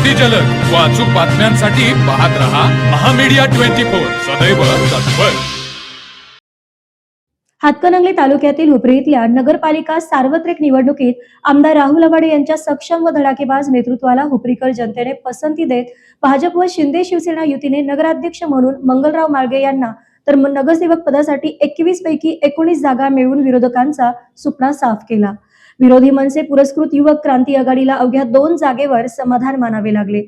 अतिजलद व अचूक बातम्यांसाठी पाहत रहा महामीडिया 24 सदैव तत्पर। हातकणंगले तालुक्यातील हुपरी इथल्या नगरपालिका सार्वत्रिक निवडणुकीत आमदार राहुल आवाडे यांच्या सक्षम व धडाकेबाज नेतृत्वाला हुपरीकर जनतेने पसंती देत भाजप व शिंदे शिवसेना युतीने नगराध्यक्ष म्हणून मंगलराव माळगे यांना तर नगरसेवक पदासाठी 21 पैकी 19 जागा मिळवून विरोधकांचा सुपडा साफ केला। विरोधी मनसे पुरस्कृत युवक क्रांती आघाडीला अवघ्या 2 जागेवर समाधान मानावे लागले।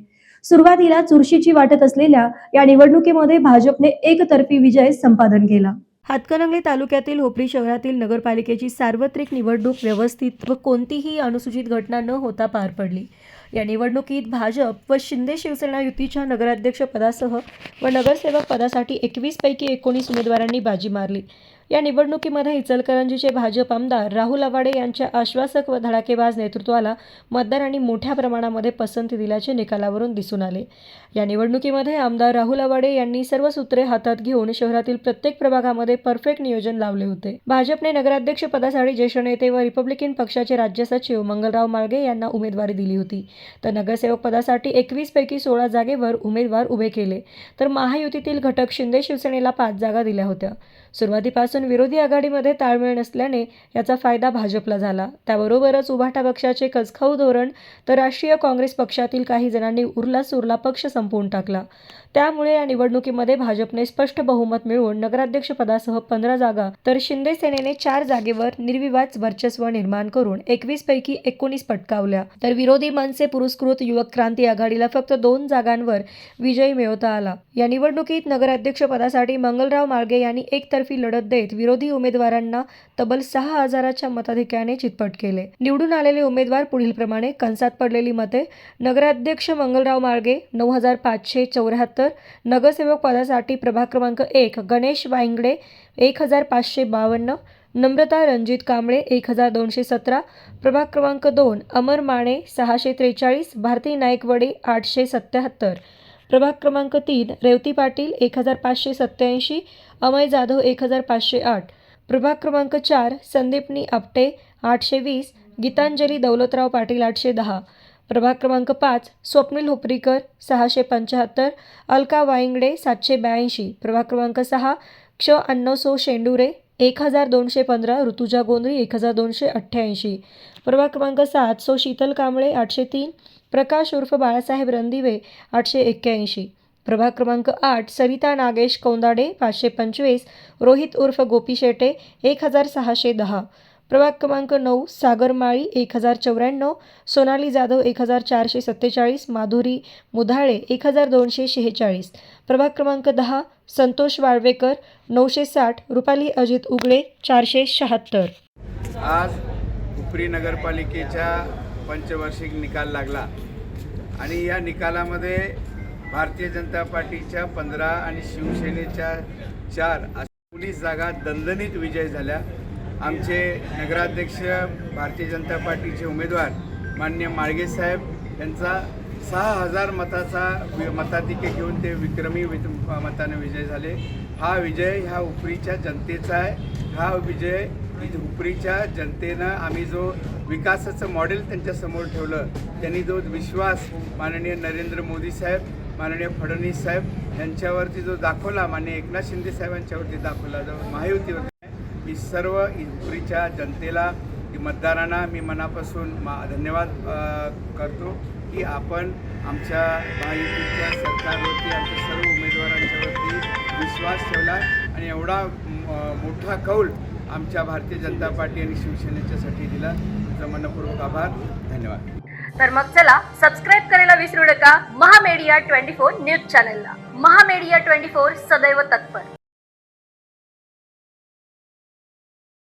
सुरुवातीला चुरशीची वाटत असलेल्या या निवडणुकीमध्ये भाजपने एकतर्फी विजय संपादन केला। हातकणंगले तालुक्यातील हुपरी शहरातील नगरपालिकेची सार्वत्रिक निवडणूक व्यवस्थित व कोणतीही अनुसूचित घटना न होता पार पडली। या निवडणुकीत भाजप व शिंदे शिवसेना युतीच्या नगराध्यक्ष पदासह व नगरसेवक पदासाठी 21 पैकी 19 उमेदवारांनी बाजी मारली। या निवडणुकीमध्ये इचलकरंजीचे भाजप आमदार राहुल आवाडे यांच्या आश्वासक व धडाकेबाज नेतृत्वाला मतदारांनी मोठ्या प्रमाणामध्ये पसंती दिल्याचे निकालावरून दिसून आले। या निवडणुकीमध्ये आमदार राहुल आवाडे यांनी सर्व सूत्रे हातात घेऊन शहरातील प्रत्येक प्रभागामध्ये परफेक्ट नियोजन लावले होते। भाजपने नगराध्यक्ष पदासाठी ज्येष्ठ नेते व रिपब्लिकन पक्षाचे राज्य सचिव मंगलराव माळगे यांना उमेदवारी दिली होती, तर नगरसेवक पदासाठी 21 पैकी 16 जागेवर उमेदवार उभे केले, तर महायुतीतील घटक शिंदे शिवसेनेला 5 जागा दिल्या होत्या। सुरुवातीपासून विरोधी आघाडीमध्ये ताळमेळ नसल्याने याचा फायदा भाजपला झाला। त्याबरोबरच उभाटा पक्षाचे कचखाऊ धोरण तर राष्ट्रीय काँग्रेस पक्षातील काही जणांनी उरला पक्ष संपवून टाकला। त्यामुळे या निवडणुकीमध्ये भाजपने स्पष्ट बहुमत मिळवून नगराध्यक्ष पदासह 15 जागा तर शिंदे सेनेने 4 जागेवर निर्विवाद वर्चस्व निर्माण करून 21 पैकी 19 पटकावल्या, तर विरोधी मनसे पुरस्कृत युवक क्रांती आघाडीला फक्त 2 जागांवर विजय मिळवता आला। या निवडणुकीत नगराध्यक्ष पदासाठी मंगलराव माळगे यांनी एकतर्फी लढत देत विरोधी उमेदवारांना तब्बल 6000च्या मताधिक्याने चितपट केले। निवडून आलेले उमेदवार पुढील प्रमाणे: कंसात पडलेली मते: नगराध्यक्ष मंगलराव माळगे 9574, नगरसेवक पदासाठी प्रभाग क्रमांक 1 गणेश वायंगडे 1552, नम्रता रणजित कांबळे 1217, प्रभाग क्रमांक 2 अमर माने 643, भारती नाईकवडे 877, प्रभाग क्रमांक 3 रेवती पाटील 1587, अमय जाधव 1508, प्रभाग क्रमांक 4 संदीपनी आपटे 820, गीतांजली दौलतराव पाटील 810, प्रभाग क्रमांक 5 स्वप्नील हुपरीकर 675, अलका वायंगडे 782, प्रभाग क्रमांक 6 क्ष अण्णसो शेंडुरे 1215, ऋतुजा गोंधळी 1288, प्रभाग क्रमांक 7 सो शीतल कांबळे 803, प्रकाश उर्फ बाळासाहेब रणदिवे 881, प्रभाग क्रमांक 8 सरिता नागेश कौंदाडे 525, रोहित उर्फ गोपी शेटे 1610, प्रभाग क्रमांक 9 सागर माळी 1094, सोनाली जाधव 1447, माधुरी मुधाळे 1246, प्रभाग क्रमांक 10 संतोष वाळवेकर 960, रुपाली अजित उगळे 476। आज हुपरी नगरपालिकेच्या पंचवार्षिक निकाल लागला आणि या निकालामध्ये भारतीय जनता पार्टीच्या 15 आणि शिवसेनेच्या 4 अशा 19 जागा दणदणीत विजय झाल्या। आमचे नगराध्यक्ष भारतीय जनता पार्टीचे उमेदवार माननीय माळगे साहेब यांचा 6000 मताधिक्य घेऊन ते विक्रमी मताने विजय झाले। हा विजय ह्या हुपरीच्या जनतेचा आहे। हा विजय हुपरीच्या जनतेनं आम्ही जो विकासाचं मॉडेल त्यांच्यासमोर ठेवलं, त्यांनी जो विश्वास माननीय नरेंद्र मोदी साहेब, माननीय फडणवीस साहेब यांच्यावरती जो दाखवला, माननीय एकनाथ शिंदे साहेबांच्यावरती दाखवला, जो महायुतीवरती, मी सर्व हुपरीच्या जनतेला, मतदारांना मी मनापासून धन्यवाद करतो की आपण आमच्या महायुतीच्या सरकारवरती, आमच्या सर्व उमेदवारांच्यावरती विश्वास ठेवला आणि एवढा मोठा कौल आमच्या भारतीय जनता पार्टी आणि शिवसेनेच्यासाठी दिला। तुमचा मनपूर्वक आभार, धन्यवाद। तर मग चला सबस्क्राईब करायला विसरू नका महामीडिया 24 न्यूज चॅनलला। महामीडिया 24 सदैव तत्पर।